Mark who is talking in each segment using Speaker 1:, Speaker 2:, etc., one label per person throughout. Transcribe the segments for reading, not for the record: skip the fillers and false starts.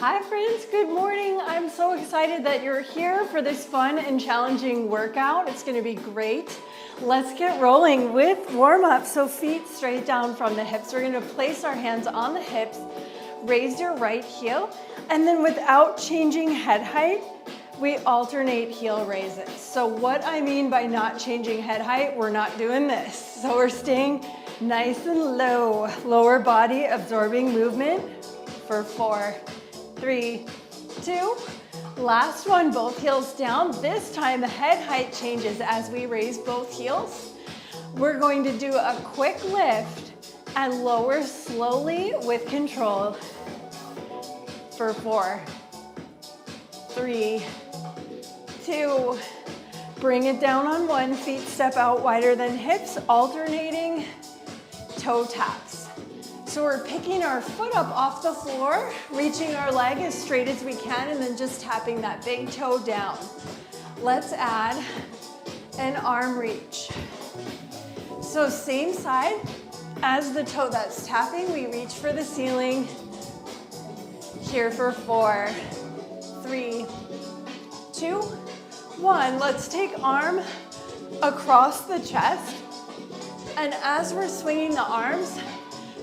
Speaker 1: Hi friends, good morning. I'm so excited that you're here for this fun and challenging workout. It's gonna be great. Let's get rolling with warm up. So feet straight down from the hips. We're gonna place our hands on the hips, raise your right heel, and then without changing head height, we alternate heel raises. So what I mean by not changing head height, we're not doing this. So we're staying nice and low, lower body absorbing movement for 4, 3, 2. Last one, both heels down. This time the head height changes as we raise both heels. We're going to do a quick lift and lower slowly with control for 4, 3, 2. Bring it down on one, feet step out wider than hips, alternating toe taps. So we're picking our foot up off the floor, reaching our leg as straight as we can, and then just tapping that big toe down. Let's add an arm reach. So same side as the toe that's tapping, we reach for the ceiling. Here for 4, 3, 2, 1. Let's take arm across the chest. And as we're swinging the arms,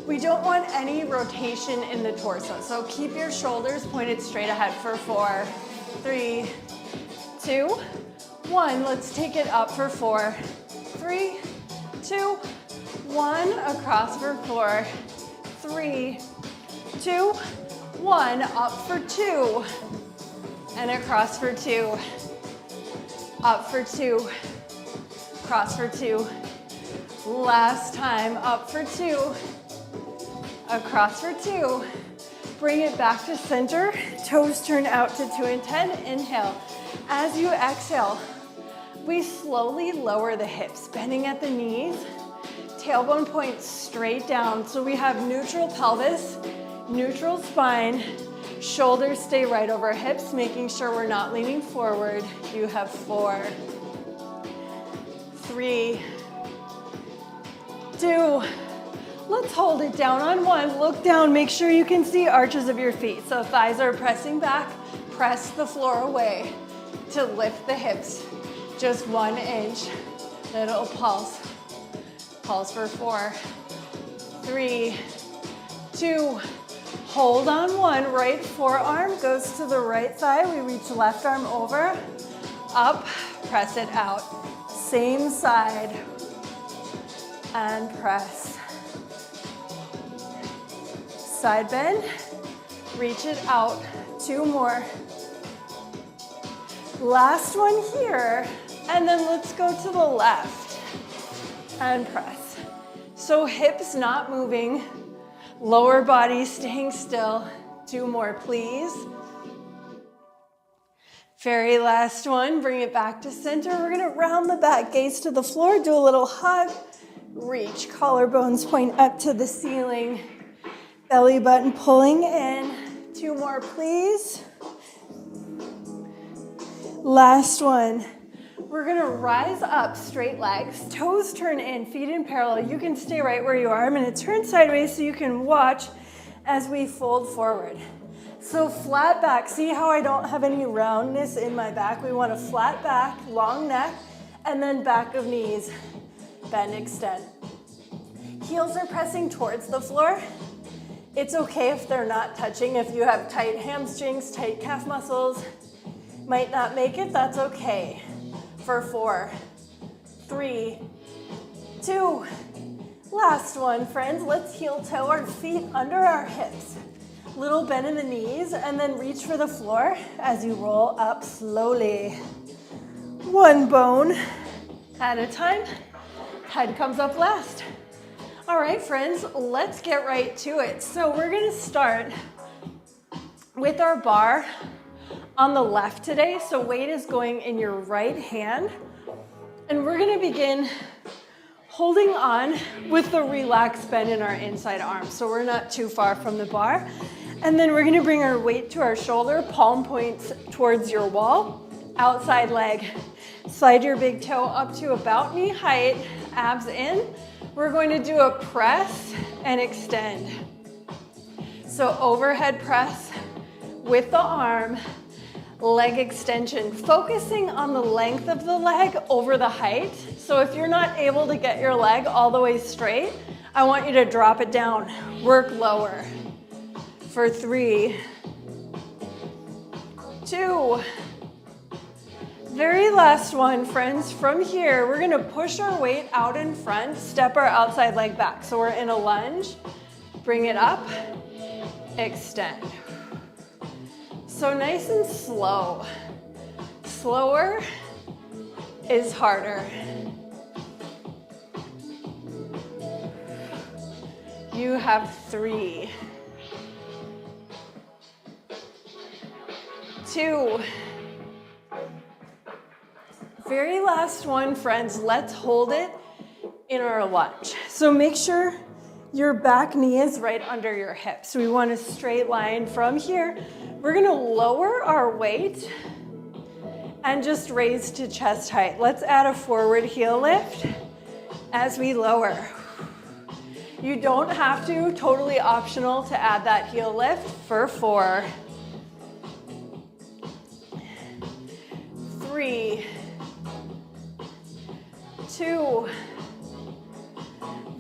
Speaker 1: we don't want any rotation in the torso. So keep your shoulders pointed straight ahead for 4, 3, 2, 1. Let's take it up for 4, 3, 2, 1. Across for 4, 3, 2, 1. Up for 2. And across for 2. Up for 2. Cross for 2. Last time, up for 2. Across for 2. Bring it back to center. Toes turn out to 2 and 10. Inhale. As you exhale, we slowly lower the hips, bending at the knees. Tailbone points straight down. So we have neutral pelvis, neutral spine. Shoulders stay right over hips, making sure we're not leaning forward. You have 4, 3, 2. Let's hold it down on 1. Look down, make sure you can see arches of your feet. So thighs are pressing back, press the floor away to lift the hips. Just 1 inch. Little pulse. Pulse for 4, 3, 2. Hold on 1. Right forearm goes to the right side. We reach left arm over, up, press it out. Same side, and press. Side bend, reach it out. 2 more. Last one here, and then let's go to the left and press. So hips not moving, lower body staying still. 2 more, please. Very last one, bring it back to center. We're gonna round the back, gaze to the floor, do a little hug, reach, collarbones point up to the ceiling. Belly button pulling in. 2 more, please. Last one. We're gonna rise up, straight legs, toes turn in, feet in parallel. You can stay right where you are. I'm gonna turn sideways so you can watch as we fold forward. So flat back, see how I don't have any roundness in my back? We want a flat back, long neck, and then back of knees. Bend, extend. Heels are pressing towards the floor. It's okay if they're not touching. If you have tight hamstrings, tight calf muscles, might not make it, that's okay. For 4, 3, 2. Last one, friends. Let's heel toe our feet under our hips. Little bend in the knees, and then reach for the floor as you roll up slowly. 1 bone at a time. Head comes up last. All right, friends, let's get right to it. So we're gonna start with our bar on the left today. So weight is going in your right hand. And we're gonna begin holding on with the relaxed bend in our inside arm. So we're not too far from the bar. And then we're gonna bring our weight to our shoulder, palm points towards your wall, outside leg. Slide your big toe up to about knee height, abs in. We're going to do a press and extend. So overhead press with the arm, leg extension, focusing on the length of the leg over the height. So if you're not able to get your leg all the way straight, I want you to drop it down, work lower. For 3, 2, very last one, friends. From here, we're gonna push our weight out in front, step our outside leg back. So we're in a lunge, bring it up, extend. So nice and slow. Slower is harder. You have 3, 2, very last one, friends. Let's hold it in our lunge. So make sure your back knee is right under your hips. We want a straight line from here. We're gonna lower our weight and just raise to chest height. Let's add a forward heel lift as we lower. You don't have to, totally optional to add that heel lift for 4, 3, 2,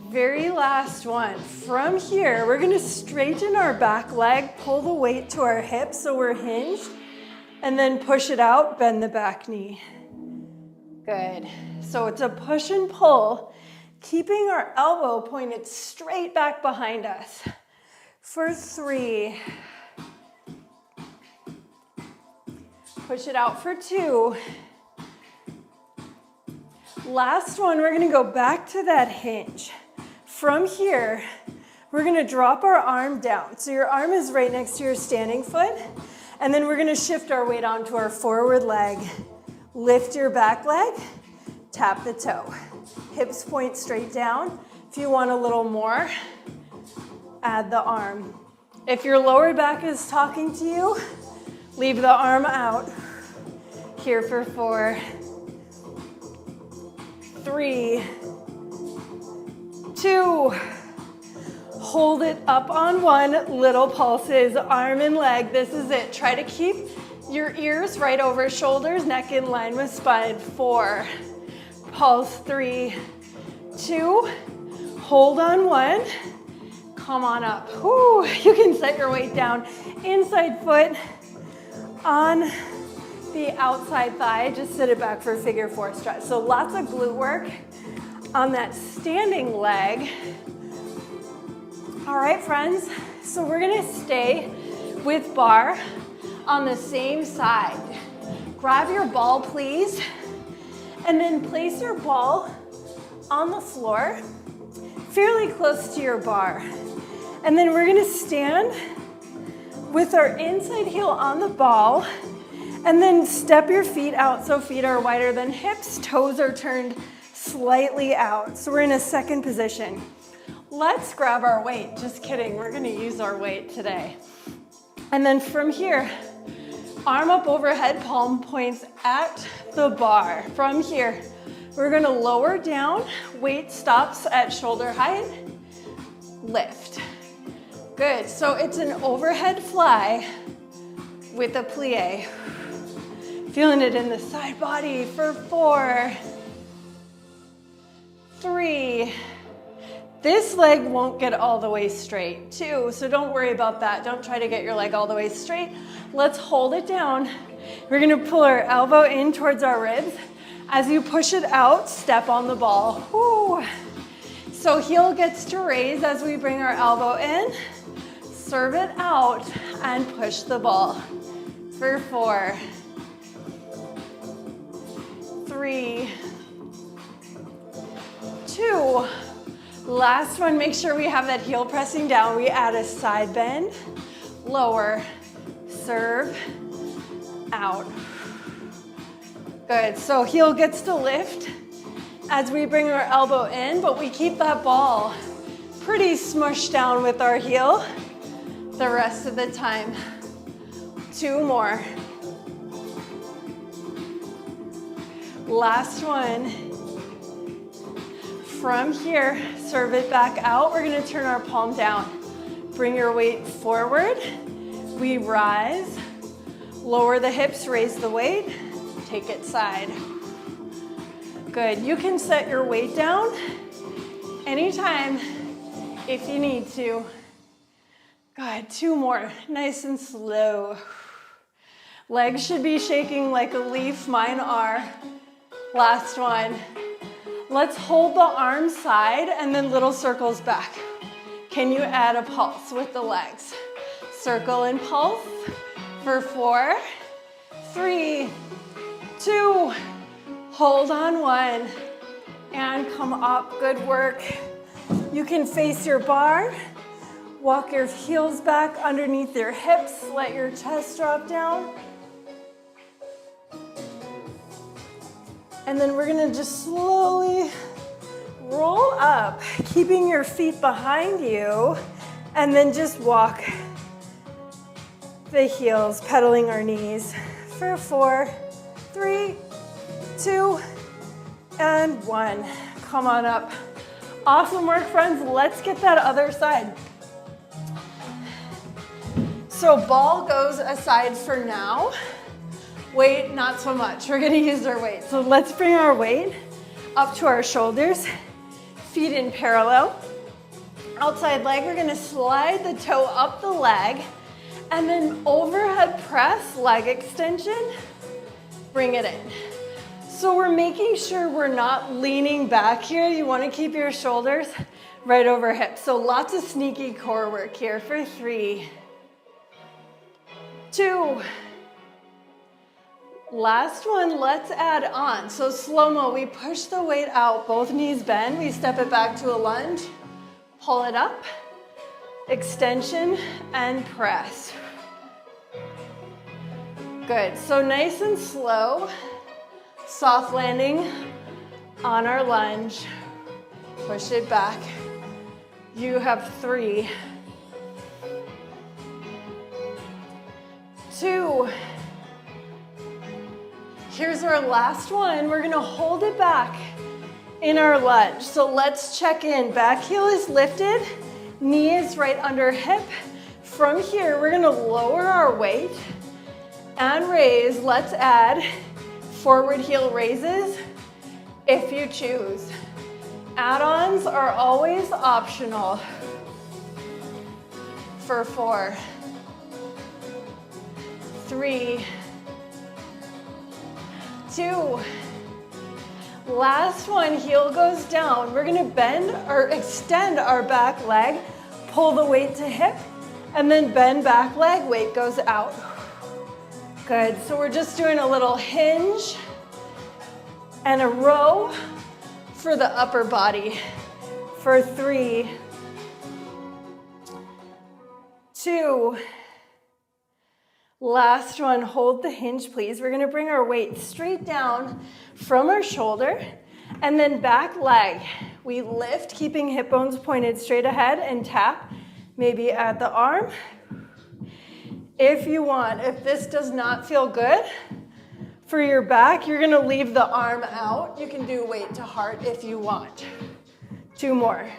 Speaker 1: very last one. From here, we're gonna straighten our back leg, pull the weight to our hips so we're hinged, and then push it out, bend the back knee. Good. So it's a push and pull, keeping our elbow pointed straight back behind us. For 3, push it out for 2. Last one, we're gonna go back to that hinge. From here, we're gonna drop our arm down. So your arm is right next to your standing foot, and then we're gonna shift our weight onto our forward leg. Lift your back leg, tap the toe. Hips point straight down. If you want a little more, add the arm. If your lower back is talking to you, leave the arm out. Here for 4, 3, 2, hold it up on 1, little pulses, arm and leg, this is it. Try to keep your ears right over shoulders, neck in line with spine. 4, pulse, 3, 2, hold on 1, come on up. Whew, you can set your weight down. Inside foot on the outside thigh, just sit it back for a figure 4 stretch. So lots of glute work on that standing leg. All right, friends, so we're gonna stay with bar on the same side. Grab your ball, please, and then place your ball on the floor, fairly close to your bar. And then we're gonna stand with our inside heel on the ball, and then step your feet out so feet are wider than hips, toes are turned slightly out. So we're in a second position. Let's grab our weight. Just kidding, we're gonna use our weight today. And then from here, arm up overhead, palm points at the bar. From here, we're gonna lower down, weight stops at shoulder height, lift. Good, so it's an overhead fly with a plie. Feeling it in the side body for 4, 3. This leg won't get all the way straight. 2, so don't worry about that. Don't try to get your leg all the way straight. Let's hold it down. We're gonna pull our elbow in towards our ribs. As you push it out, step on the ball. Woo. So heel gets to raise as we bring our elbow in, serve it out, and push the ball. For 4, 3, 2. Last one, make sure we have that heel pressing down. We add a side bend, lower, serve, out. Good, so heel gets to lift as we bring our elbow in, but we keep that ball pretty smushed down with our heel the rest of the time. 2 more. Last one. From here, serve it back out. We're gonna turn our palm down. Bring your weight forward, we rise, lower the hips, raise the weight, take it side. Good, you can set your weight down anytime if you need to. Good, 2 more, nice and slow. Legs should be shaking like a leaf, mine are. Last one. Let's hold the arms side and then little circles back. Can you add a pulse with the legs? Circle and pulse for 4, 3, 2, hold on 1, and come up, good work. You can face your bar, walk your heels back underneath your hips, let your chest drop down. And then we're gonna just slowly roll up, keeping your feet behind you, and then just walk the heels, pedaling our knees for 4, 3, 2, and 1. Come on up. Awesome work, friends. Let's get that other side. So ball goes aside for now. Weight, not so much. We're gonna use our weight. So let's bring our weight up to our shoulders, feet in parallel. Outside leg, we're gonna slide the toe up the leg, and then overhead press, leg extension, bring it in. So we're making sure we're not leaning back here. You wanna keep your shoulders right over hips. So lots of sneaky core work here for 3, 2, last one, let's add on. So slow-mo, we push the weight out, both knees bend, we step it back to a lunge, pull it up, extension, and press. Good, so nice and slow, soft landing on our lunge, push it back. You have 3, 2, here's our last one. We're gonna hold it back in our lunge. So let's check in. Back heel is lifted, knee is right under hip. From here, we're gonna lower our weight and raise. Let's add forward heel raises if you choose. Add-ons are always optional. For 4, 3, 2, last one, heel goes down. We're gonna bend or extend our back leg, pull the weight to hip, and then bend back leg, weight goes out. Good, so we're just doing a little hinge and a row for the upper body. For 3, 2, last one, hold the hinge, please. We're gonna bring our weight straight down from our shoulder, and then back leg. We lift, keeping hip bones pointed straight ahead, and tap, maybe at the arm. If you want, if this does not feel good for your back, you're gonna leave the arm out. You can do weight to heart if you want. 2 more.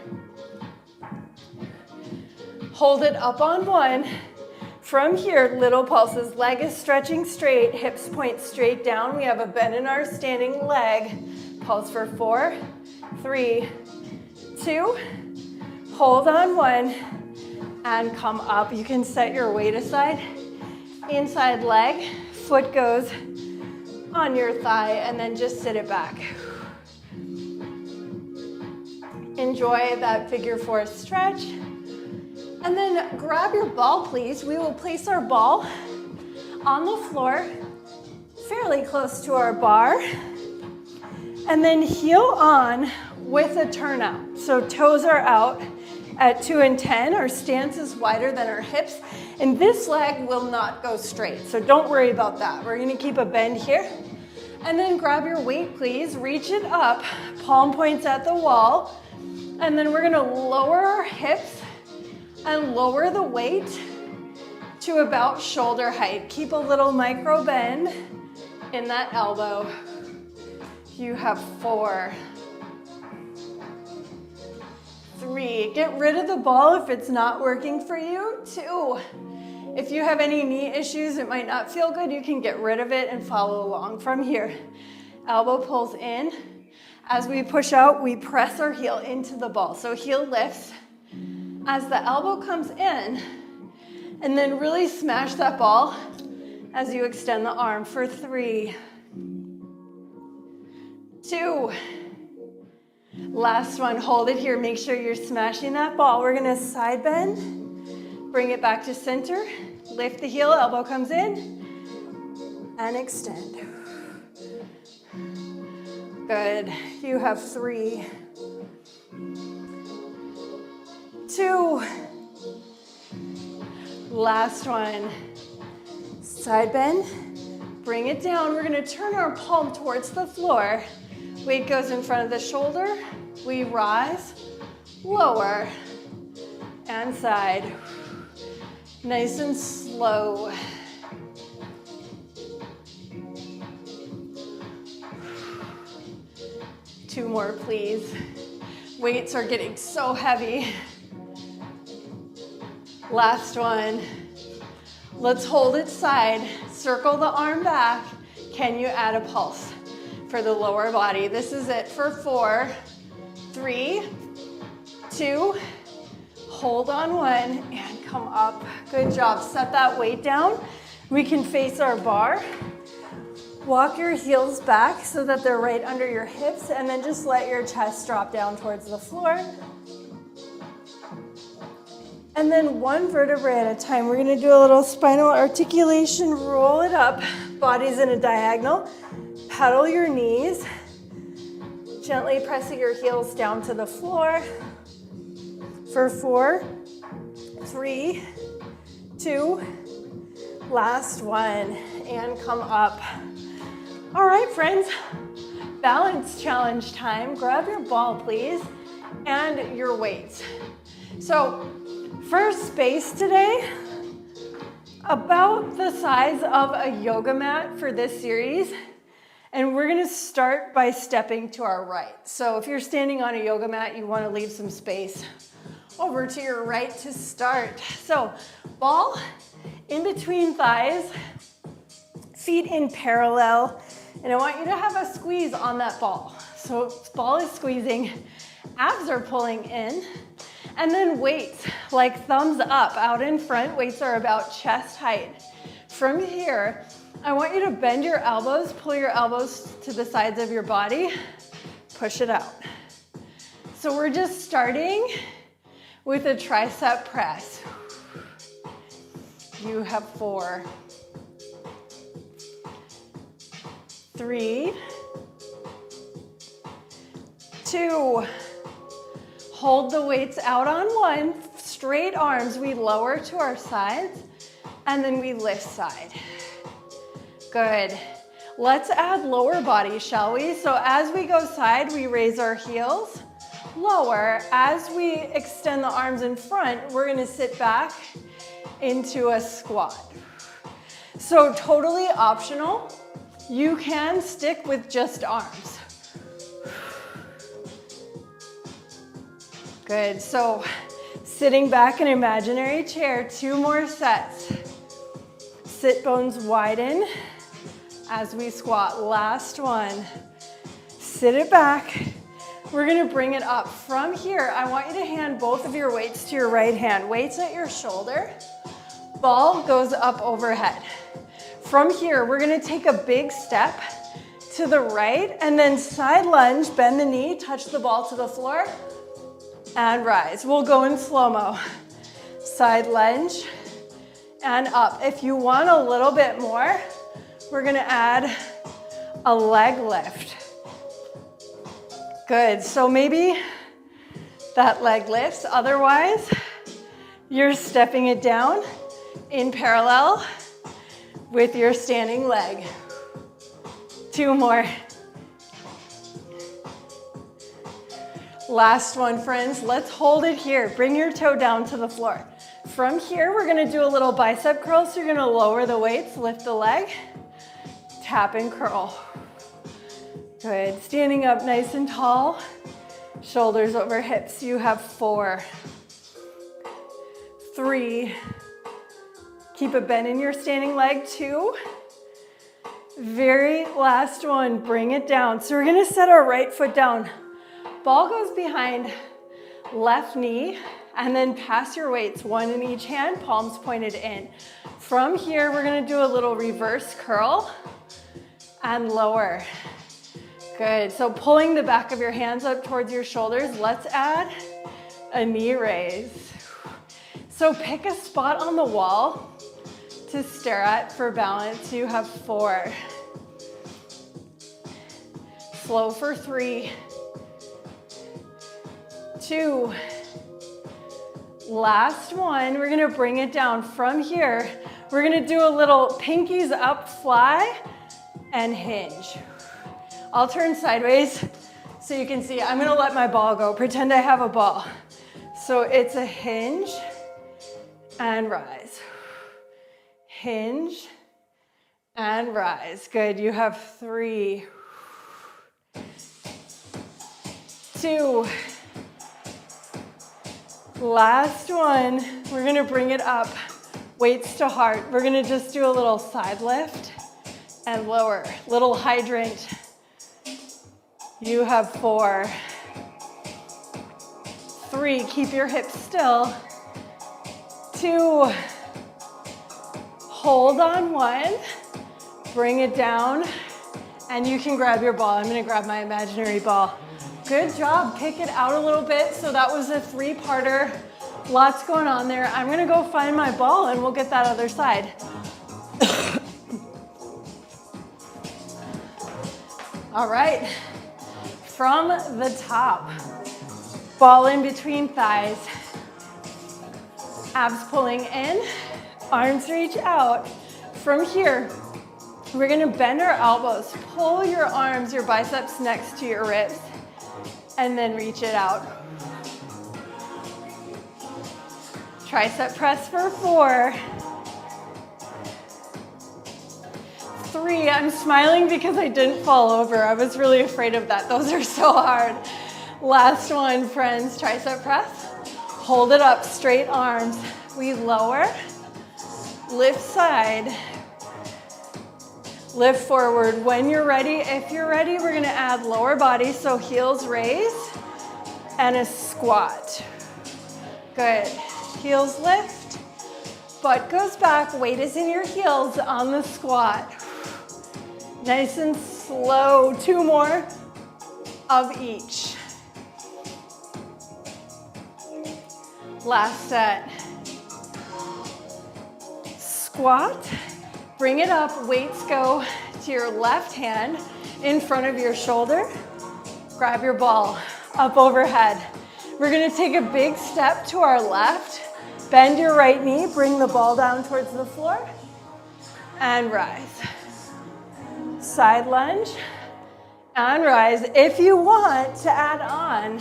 Speaker 1: Hold it up on 1. From here, little pulses. Leg is stretching straight, hips point straight down. We have a bend in our standing leg. Pulse for 4, 3, 2. Hold on 1 and come up. You can set your weight aside. Inside leg, foot goes on your thigh, and then just sit it back. Enjoy that figure 4 stretch. And then grab your ball, please. We will place our ball on the floor, fairly close to our bar. And then heel on with a turnout. So toes are out at 2 and 10. Our stance is wider than our hips. And this leg will not go straight. So don't worry about that. We're gonna keep a bend here. And then grab your weight, please. Reach it up, palm points at the wall. And then we're gonna lower our hips and lower the weight to about shoulder height. Keep a little micro bend in that elbow. You have 4, 3. Get rid of the ball if it's not working for you. 2. If you have any knee issues, it might not feel good, you can get rid of it and follow along from here. Elbow pulls in. As we push out, we press our heel into the ball. So heel lifts. As the elbow comes in, and then really smash that ball as you extend the arm for 3, 2. Last one, hold it here. Make sure you're smashing that ball. We're gonna side bend, bring it back to center, lift the heel, elbow comes in, and extend. Good, you have 3, 2. Last one, side bend, bring it down. We're gonna turn our palm towards the floor. Weight goes in front of the shoulder. We rise, lower, and side. Nice and slow. Two more, please. Weights are getting so heavy. Last one. Let's hold it side. Circle the arm back. Can you add a pulse for the lower body? This is it for 4, 3, 2, hold on 1, and come up. Good job. Set that weight down. We can face our bar. Walk your heels back so that they're right under your hips, and then just let your chest drop down towards the floor. And then one vertebrae at a time. We're gonna do a little spinal articulation, roll it up, body's in a diagonal. Pedal your knees, gently pressing your heels down to the floor for 4, 3, 2, last one, and come up. All right, friends, balance challenge time. Grab your ball, please, and your weights. So, first space today, about the size of a yoga mat for this series. And we're gonna start by stepping to our right. So if you're standing on a yoga mat, you wanna leave some space over to your right to start. So ball in between thighs, feet in parallel, and I want you to have a squeeze on that ball. So ball is squeezing, abs are pulling in, and then weights, like thumbs up out in front. Weights are about chest height. From here, I want you to bend your elbows, pull your elbows to the sides of your body, push it out. So we're just starting with a tricep press. You have 4, 3, 2. Hold the weights out on 1, straight arms. We lower to our sides, and then we lift side. Good. Let's add lower body, shall we? So as we go side, we raise our heels, lower. As we extend the arms in front, we're gonna sit back into a squat. So totally optional. You can stick with just arms. Good, so sitting back in imaginary chair, 2 more sets. Sit bones widen as we squat. Last one. Sit it back. We're gonna bring it up. From here, I want you to hand both of your weights to your right hand. Weights at your shoulder. Ball goes up overhead. From here, we're gonna take a big step to the right and then side lunge, bend the knee, touch the ball to the floor, and rise. We'll go in slow-mo. Side lunge and up. If you want a little bit more, we're gonna add a leg lift. Good, so maybe that leg lifts. Otherwise, you're stepping it down in parallel with your standing leg. 2 more. Last one, friends. Let's hold it here. Bring your toe down to the floor. From here, we're gonna do a little bicep curl. So you're gonna lower the weights, lift the leg, tap and curl. Good, standing up nice and tall. Shoulders over hips. You have 4, 3, Keep a bend in your standing leg, 2. Very last one, bring it down. So we're gonna set our right foot down. Ball goes behind left knee, and then pass your weights, 1 in each hand, palms pointed in. From here, we're gonna do a little reverse curl and lower. Good, so pulling the back of your hands up towards your shoulders, let's add a knee raise. So pick a spot on the wall to stare at for balance. You have 4. Slow for 3, 2. Last one, we're gonna bring it down. From here, we're gonna do a little pinkies up, fly, and hinge. I'll turn sideways so you can see. I'm gonna let my ball go. Pretend I have a ball. So it's a hinge and rise. Hinge and rise. Good, you have 3, 2. Last one, we're gonna bring it up, weights to heart. We're gonna just do a little side lift and lower, little hydrant. You have 4, 3, keep your hips still, 2, hold on 1, bring it down, and you can grab your ball. I'm gonna grab my imaginary ball. Good job, pick it out a little bit. So that was a 3-parter, lots going on there. I'm gonna go find my ball and we'll get that other side. All right, from the top, ball in between thighs, abs pulling in, arms reach out. From here, we're gonna bend our elbows, pull your arms, your biceps next to your ribs, and then reach it out. Tricep press for 4, 3. I'm smiling because I didn't fall over. I was really afraid of that. Those are so hard. Last one, friends, tricep press. Hold it up, straight arms. We lower, lift side, lift forward. When you're ready, if you're ready, we're gonna add lower body, so heels raise and a squat. Good, heels lift, butt goes back, weight is in your heels on the squat. Nice and slow, 2 more of each. Last set. Squat, bring it up, weights go to your left hand in front of your shoulder. Grab your ball up overhead. We're gonna take a big step to our left, bend your right knee, bring the ball down towards the floor, and rise. Side lunge, and rise. If you want to add on,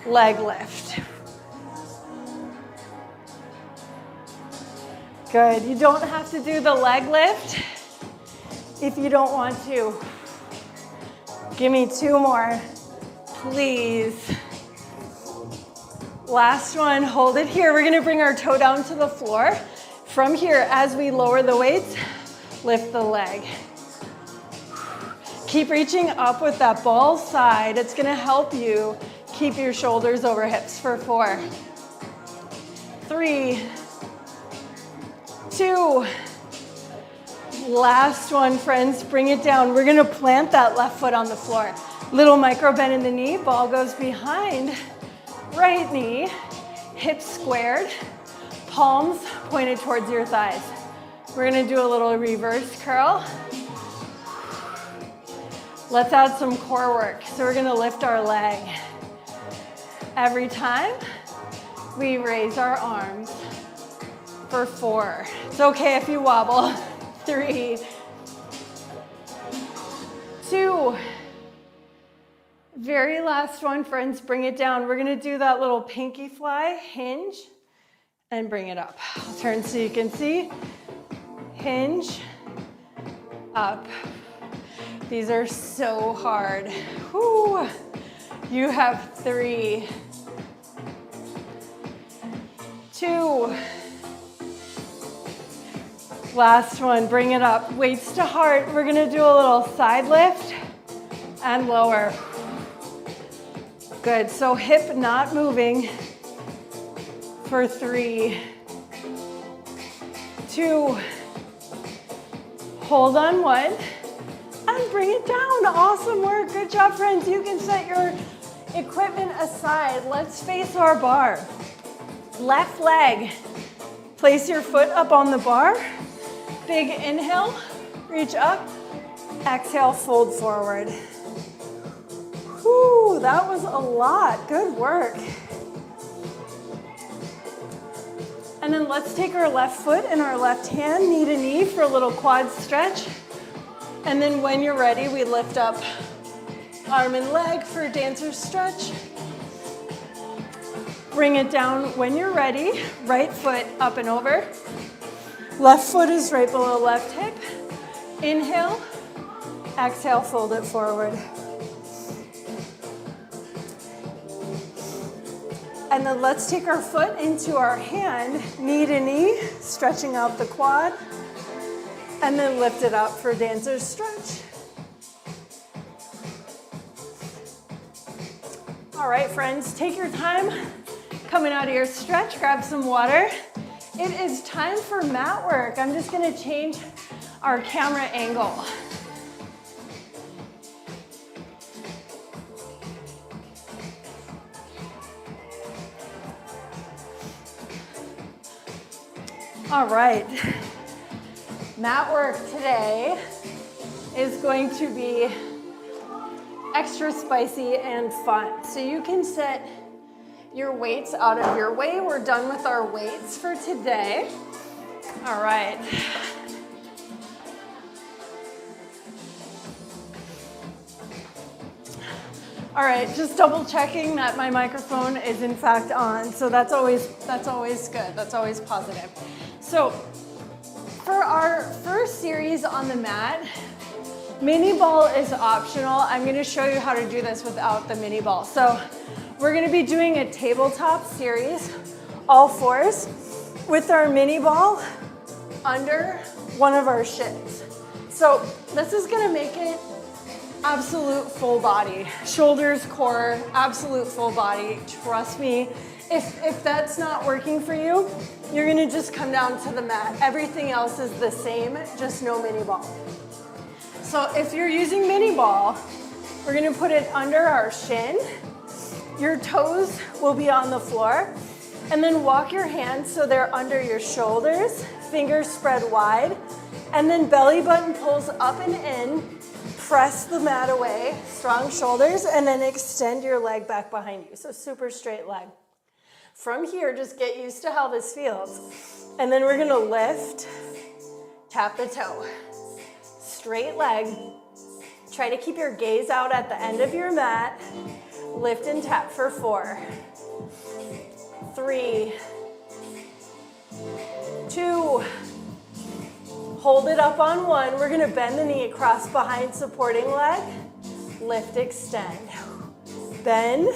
Speaker 1: leg lift. Good, you don't have to do the leg lift if you don't want to. Give me 2 more, please. Last one, hold it here. We're gonna bring our toe down to the floor. From here, as we lower the weights, lift the leg. Keep reaching up with that ball side. It's gonna help you keep your shoulders over hips for 4, 3, 2. Last one, friends, bring it down. We're gonna plant that left foot on the floor. Little micro bend in the knee, ball goes behind, right knee, hips squared, palms pointed towards your thighs. We're gonna do a little reverse curl. Let's add some core work. So we're gonna lift our leg. Every time we raise our arms for 4. It's okay if you wobble. 3, 2. Very last one, friends, bring it down. We're gonna do that little pinky fly, hinge, and bring it up. I'll turn so you can see. Hinge, up. These are so hard. Whew. You have 3, 2, Last one, bring it up. Weights to heart. We're gonna do a little side lift and lower. Good, so hip not moving for 3, 2, hold on 1, and bring it down. Awesome work, good job, friends. You can set your equipment aside. Let's face our bar. Left leg, place your foot up on the bar. Big inhale, reach up. Exhale, fold forward. Whew, that was a lot. Good work. And then let's take our left foot and our left hand, knee to knee for a little quad stretch. And then when you're ready, we lift up arm and leg for dancer's stretch. Bring it down when you're ready. Right foot up and over. Left foot is right below left hip. Inhale, exhale, fold it forward. And then let's take our foot into our hand, knee to knee, stretching out the quad. And then lift it up for dancer's stretch. All right, friends, take your time coming out of your stretch, grab some water. It is time for mat work. I'm just gonna change our camera angle. All right, mat work today is going to be extra spicy and fun. So you can set your weights out of your way. We're done with our weights for today. All right. All right, just double checking that my microphone is in fact on. So that's always good. That's always positive. So for our first series on the mat, mini ball is optional. I'm going to show you how to do this without the mini ball. So we're going to be doing a tabletop series, all fours, with our mini ball under one of our shins. So this is going to make it absolute full body, shoulders, core, absolute full body. Trust me, if that's not working for you, you're going to just come down to the mat. Everything else is the same, just no mini ball. So if you're using mini ball, we're going to put it under our shin. Your toes will be on the floor, and then walk your hands so they're under your shoulders, fingers spread wide, and then belly button pulls up and in, press the mat away, strong shoulders, and then extend your leg back behind you. So super straight leg. From here, just get used to how this feels. And then we're gonna lift, tap the toe, straight leg. Try to keep your gaze out at the end of your mat. Lift and tap for 4, 3, 2, hold it up on 1. We're gonna bend the knee across behind supporting leg. Lift, extend. Bend,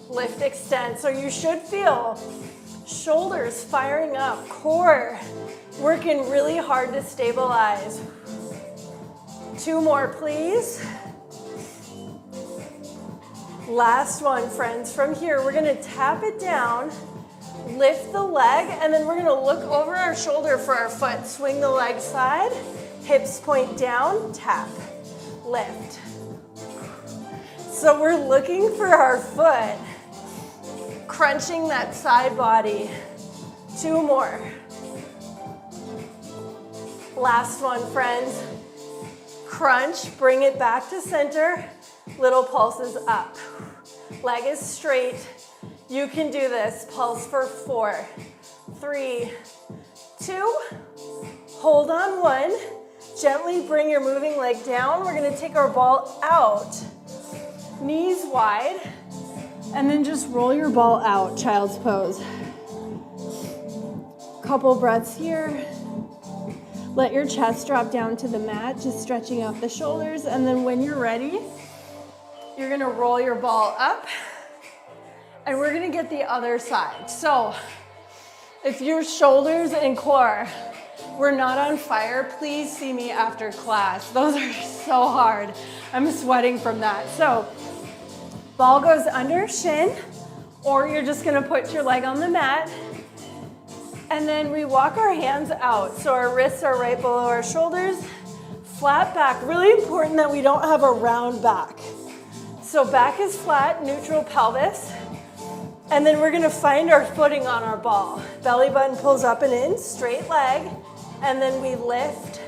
Speaker 1: lift, extend. So you should feel shoulders firing up, core working really hard to stabilize. 2 more, please. Last one, friends. From here, we're gonna tap it down, lift the leg, and then we're gonna look over our shoulder for our foot. Swing the leg side, hips point down, tap, lift. So we're looking for our foot, crunching that side body. 2 more. Last one, friends. Crunch, bring it back to center. Little pulses up. Leg is straight. You can do this. Pulse for 4, 3, 2. Hold on 1. Gently bring your moving leg down. We're gonna take our ball out. Knees wide. And then just roll your ball out, child's pose. Couple breaths here. Let your chest drop down to the mat, just stretching out the shoulders. And then when you're ready, you're gonna roll your ball up, and we're gonna get the other side. So if your shoulders and core we're not on fire, please see me after class. Those are so hard. I'm sweating from that. So ball goes under shin, or you're just gonna put your leg on the mat. And then we walk our hands out. So our wrists are right below our shoulders, flat back. Really important that we don't have a round back. So back is flat, neutral pelvis. And then we're gonna find our footing on our ball. Belly button pulls up and in, straight leg. And then we lift,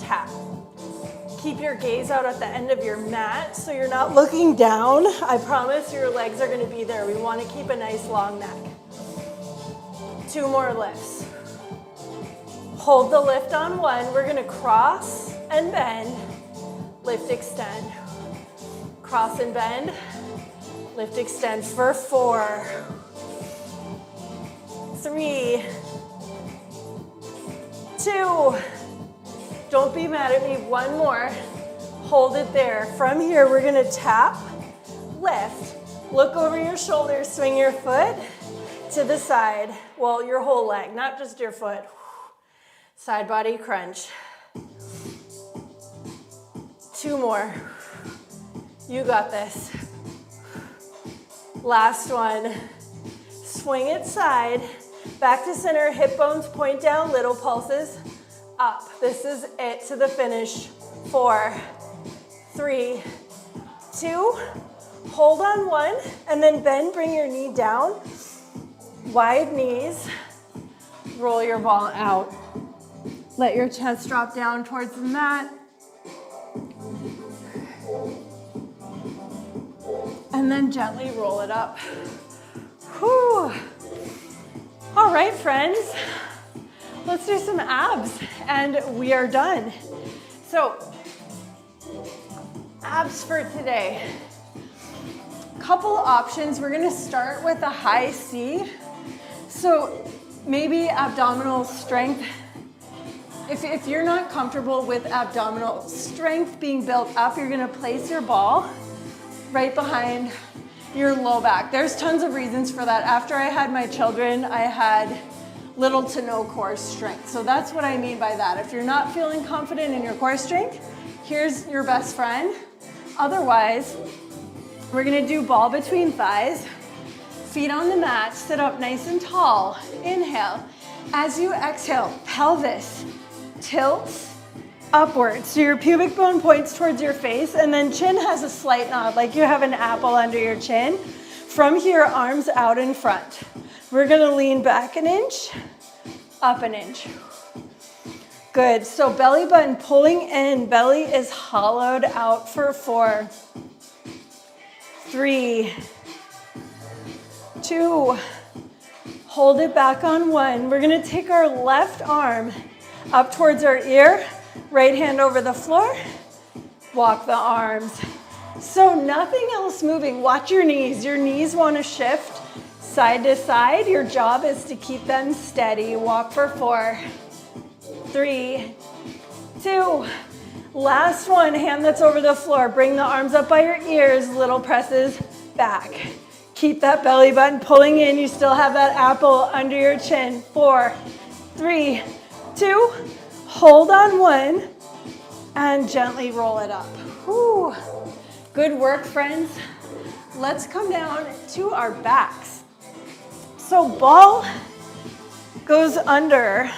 Speaker 1: tap. Keep your gaze out at the end of your mat so you're not looking down. I promise your legs are gonna be there. We wanna keep a nice long neck. 2 more lifts. Hold the lift on 1. We're gonna cross and bend, lift, extend. Cross and bend, lift, extend for 4, 3, 2. Don't be mad at me. 1 more. Hold it there. From here, we're gonna tap, lift, look over your shoulders, swing your foot to the side. Well, your whole leg, not just your foot. Side body crunch. 2 more. You got this. Last one. Swing it side. Back to center, hip bones point down, little pulses up. This is it to the finish. 4, 3, 2. Hold on 1, and then bend, bring your knee down. Wide knees. Roll your ball out. Let your chest drop down towards the mat. And then gently roll it up. Whew. All right, friends, let's do some abs and we are done. So, abs for today. Couple options. We're gonna start with a high C. So maybe abdominal strength. If you're not comfortable with abdominal strength being built up, you're gonna place your ball right behind your low back. There's tons of reasons for that. After I had my children, I had little to no core strength. So that's what I mean by that. If you're not feeling confident in your core strength, here's your best friend. Otherwise, we're gonna do ball between thighs, feet on the mat, sit up nice and tall. Inhale. As you exhale, pelvis tilts upwards. So your pubic bone points towards your face, and then chin has a slight nod, like you have an apple under your chin. From here, arms out in front. We're gonna lean back an inch, up an inch. Good, so belly button pulling in, belly is hollowed out for 4, 3, 2, hold it back on 1. We're gonna take our left arm up towards our ear, right hand over the floor, walk the arms. So nothing else moving. Watch your knees. Your knees want to shift side to side. Your job is to keep them steady. Walk for 4, 3, 2. Last one, hand that's over the floor. Bring the arms up by your ears, little presses back. Keep that belly button pulling in. You still have that apple under your chin. 4, 3, 2. Hold on 1 and gently roll it up. Whew. Good work, friends. Let's come down to our backs. So ball goes under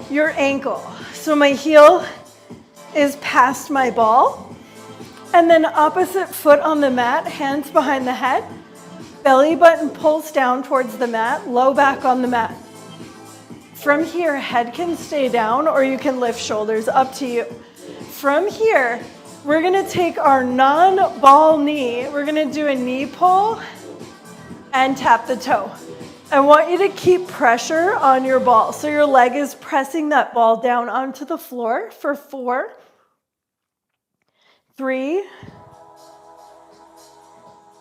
Speaker 1: your ankle. So my heel is past my ball. And then opposite foot on the mat, hands behind the head. Belly button pulls down towards the mat, low back on the mat. From here, head can stay down or you can lift shoulders, up to you. From here, we're gonna take our non-ball knee, we're gonna do a knee pull and tap the toe. I want you to keep pressure on your ball. So your leg is pressing that ball down onto the floor for 4, 3,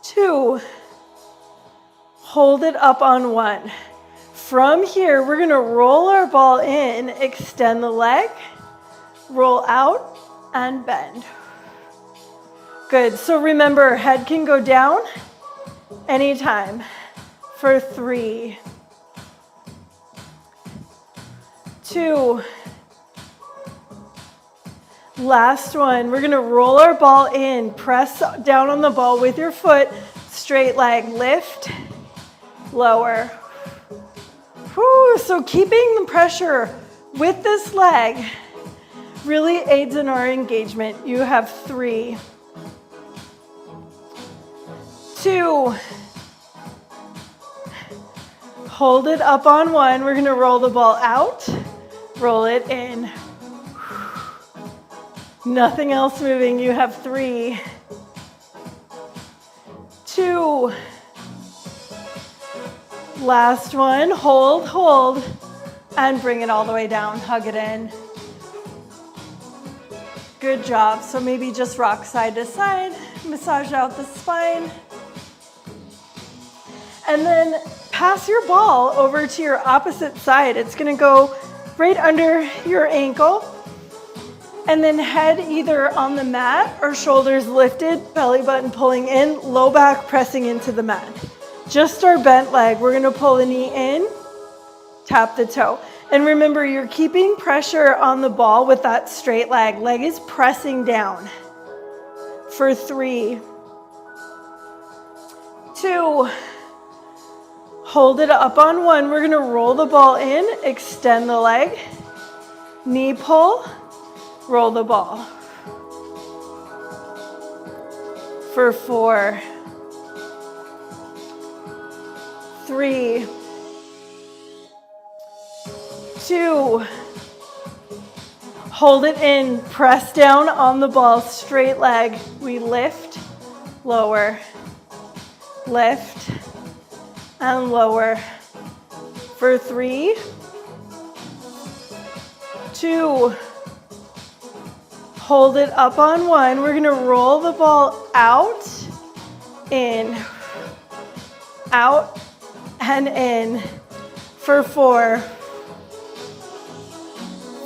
Speaker 1: 2. Hold it up on 1. From here, we're gonna roll our ball in, extend the leg, roll out, and bend. Good, so remember, head can go down anytime. For 3, 2. Last one. We're gonna roll our ball in. Press down on the ball with your foot. Straight leg, lift, lower. Whew, so keeping the pressure with this leg really aids in our engagement. You have 3, 2. Hold it up on 1. We're gonna roll the ball out, roll it in. Nothing else moving. You have 3, 2. Last one. Hold, hold, and bring it all the way down. Hug it in. Good job. So maybe just rock side to side, massage out the spine. And then pass your ball over to your opposite side. It's gonna go right under your ankle. And then head either on the mat or shoulders lifted, belly button pulling in, low back pressing into the mat. Just our bent leg. We're gonna pull the knee in, tap the toe. And remember, you're keeping pressure on the ball with that straight leg. Leg is pressing down. For 3, 2, hold it up on 1. We're gonna roll the ball in, extend the leg, knee pull, roll the ball. For 4, 3, 2, hold it in, press down on the ball, straight leg. We lift, lower, lift, and lower. For 3, 2, hold it up on 1. We're gonna roll the ball out, in, out, and in. For 4,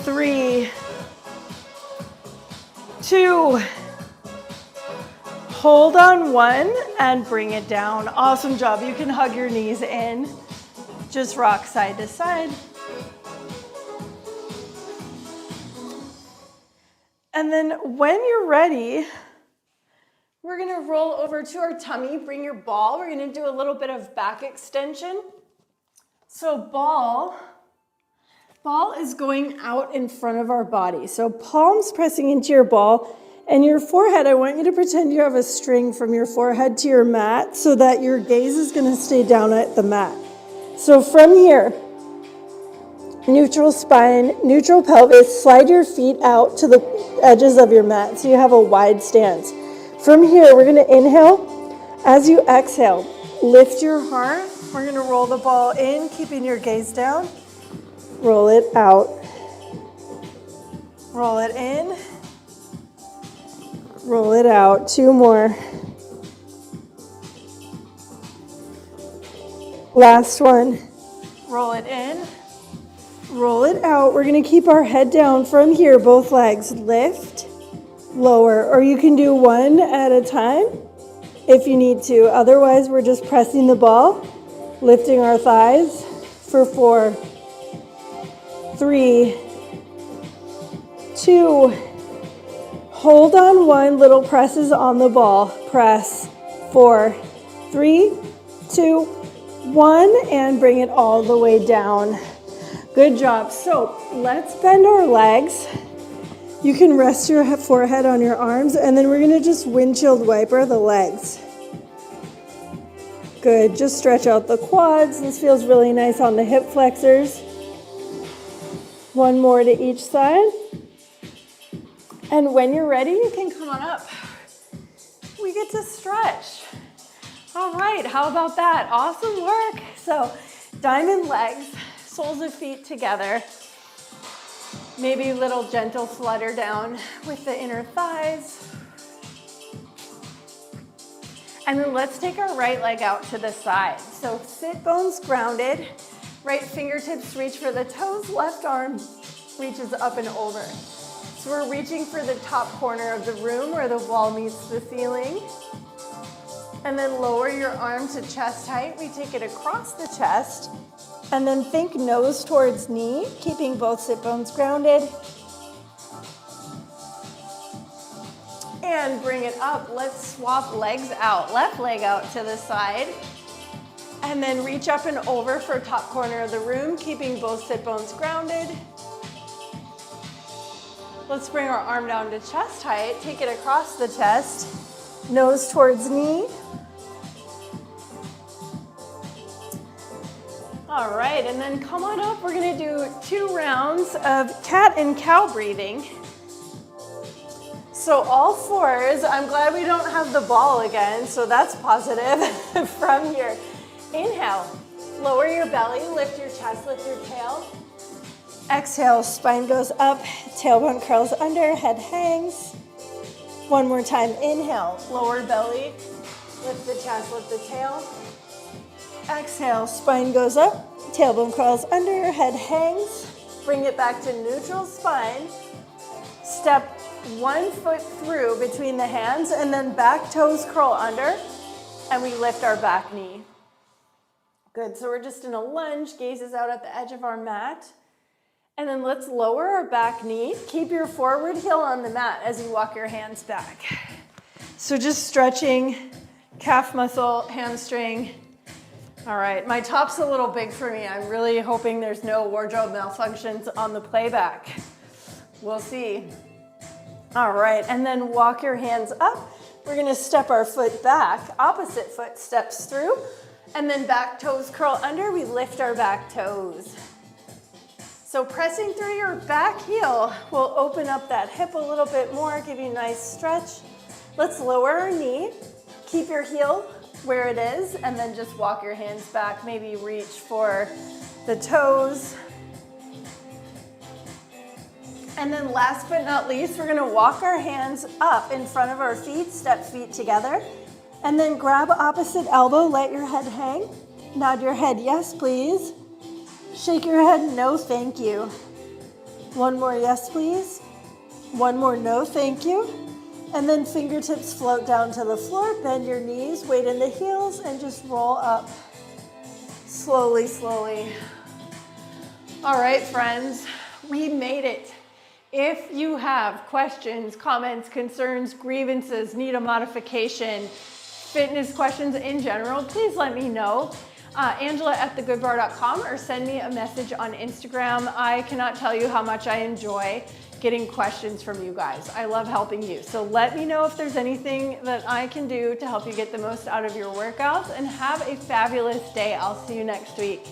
Speaker 1: 3, 2, hold on 1 and bring it down. Awesome job. You can hug your knees in. Just rock side to side. And then when you're ready, we're gonna roll over to our tummy. Bring your ball. We're gonna do a little bit of back extension. So ball is going out in front of our body. So palms pressing into your ball, and your forehead, I want you to pretend you have a string from your forehead to your mat so that your gaze is gonna stay down at the mat. So from here, neutral spine, neutral pelvis, slide your feet out to the edges of your mat so you have a wide stance. From here, we're gonna inhale. As you exhale, lift your heart. We're gonna roll the ball in, keeping your gaze down. Roll it out. Roll it in. Roll it out. 2 more. Last one. Roll it in. Roll it out. We're going to keep our head down from here, both legs. Lift, lower, or you can do one at a time if you need to. Otherwise, we're just pressing the ball, lifting our thighs. For 4, 3, 2, hold on 1, little presses on the ball. Press. 4, 3, 2, 1, and bring it all the way down. Good job. So let's bend our legs. You can rest your forehead on your arms, and then we're gonna just windshield wiper the legs. Good, just stretch out the quads. This feels really nice on the hip flexors. 1 more to each side. And when you're ready, you can come on up. We get to stretch. All right, how about that? Awesome work. So diamond legs, soles of feet together. Maybe a little gentle flutter down with the inner thighs. And then let's take our right leg out to the side. So sit bones grounded, right fingertips reach for the toes, left arm reaches up and over. So we're reaching for the top corner of the room where the wall meets the ceiling. And then lower your arm to chest height. We take it across the chest. And then think nose towards knee, keeping both sit bones grounded. And bring it up. Let's swap legs out. Left leg out to the side. And then reach up and over for top corner of the room, keeping both sit bones grounded. Let's bring our arm down to chest height. Take it across the chest. Nose towards knee. All right, and then come on up. We're gonna do 2 rounds of cat and cow breathing. So all fours, I'm glad we don't have the ball again, so that's positive. From here, inhale, lower your belly, lift your chest, lift your tail. Exhale, spine goes up, tailbone curls under, head hangs. One more time, inhale, lower belly, lift the chest, lift the tail. Exhale, spine goes up, tailbone curls under, head hangs. Bring it back to neutral spine. Step 1 foot through between the hands and then back toes curl under and we lift our back knee. Good, so we're just in a lunge, gazes out at the edge of our mat. And then let's lower our back knee. Keep your forward heel on the mat as you walk your hands back. So just stretching, calf muscle, hamstring. All right, my top's a little big for me. I'm really hoping there's no wardrobe malfunctions on the playback. We'll see. All right, and then walk your hands up. We're gonna step our foot back, opposite foot steps through, and then back toes curl under, we lift our back toes. So pressing through your back heel will open up that hip a little bit more, give you a nice stretch. Let's lower our knee, keep your heel where it is, and then just walk your hands back, maybe reach for the toes. And then last but not least, we're gonna walk our hands up in front of our feet, step feet together, and then grab opposite elbow, let your head hang. Nod your head, yes please. Shake your head, no thank you. One more, yes please. One more, no thank you. And then fingertips float down to the floor, bend your knees, weight in the heels, and just roll up. Slowly, slowly. All right, friends, we made it. If you have questions, comments, concerns, grievances, need a modification, fitness questions in general, please let me know. Angela@thegoodbarre.com or send me a message on Instagram. I cannot tell you how much I enjoy getting questions from you guys. I love helping you. So let me know if there's anything that I can do to help you get the most out of your workouts, and have a fabulous day. I'll see you next week.